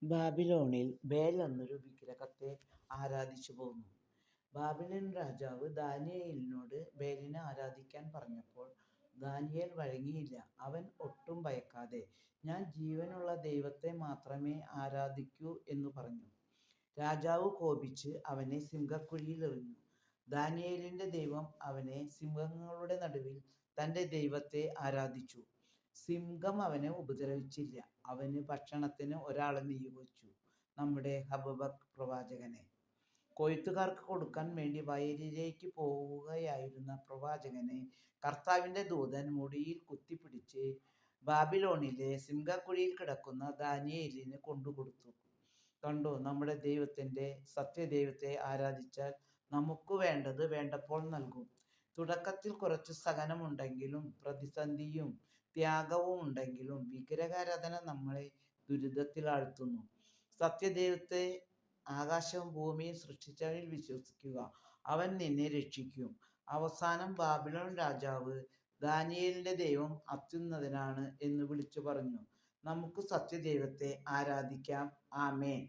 ബാബിലോണിൽ ബേൽ എന്നൊരു വിഗ്രഹത്തെ ആരാധിച്ചു പോന്നു. ബാബിലോൺ രാജാവ് ദാനിയേലിനോട് ബേലിനെ ആരാധിക്കാൻ പറഞ്ഞപ്പോൾ ദാനിയേൽ വഴങ്ങിയില്ല. അവൻ ഒട്ടും ഭയക്കാതെ, ഞാൻ ജീവനുള്ള ദൈവത്തെ മാത്രമേ ആരാധിക്കൂ എന്ന് പറഞ്ഞു. രാജാവ് കോപിച്ച് അവനെ സിംഹക്കുഴിയിൽ എറിഞ്ഞു. ദാനിയേലിന്റെ ദൈവം അവനെ സിംഹങ്ങളുടെ നടുവിൽ തന്റെ ദൈവത്തെ ആരാധിച്ചു. സിംഹം അവനെ ഉപദ്രവിച്ചില്ല. അവന് ഭക്ഷണത്തിന് ഒരാളെ നിയോഗിച്ചു, നമ്മുടെ ഹബക്കൂക്ക് പ്രവാചകനെ. കൊയ്ത്തുകാർക്ക് കൊടുക്കാൻ വേണ്ടി വയലിലേക്ക് പോവുകയായിരുന്ന പ്രവാചകനെ കർത്താവിന്റെ ദൂതൻ മുടിയിൽ കുത്തിപ്പിടിച്ച് ബാബിലോണിലെ സിംഹക്കുഴിയിൽ കിടക്കുന്ന ദാനിയേലിന് കൊണ്ടുകൊടുത്തു. കണ്ടോ, നമ്മുടെ ദൈവത്തിന്റെ സത്യദൈവത്തെ ആരാധിച്ചാൽ നമുക്ക് വേണ്ടത് വേണ്ടപ്പോൾ നൽകും. തുടക്കത്തിൽ കുറച്ച് സഹനമുണ്ടെങ്കിലും പ്രതിസന്ധിയും ത്യാഗവും ഉണ്ടെങ്കിലും വിഗ്രഹാരാധന നമ്മളെ ദുരിതത്തിലാഴ്ത്തുന്നു. സത്യദൈവത്തെ, ആകാശവും ഭൂമിയും സൃഷ്ടിച്ചവനിൽ വിശ്വസിക്കുക, അവൻ നിന്നെ രക്ഷിക്കും. അവസാനം ബാബിലോൺ രാജാവ് ദാനിയേലിന്റെ ദൈവം അത്യുന്നതനാണ് എന്ന് വിളിച്ചു പറഞ്ഞു. നമുക്ക് സത്യദൈവത്തെ ആരാധിക്കാം. ആമേൻ.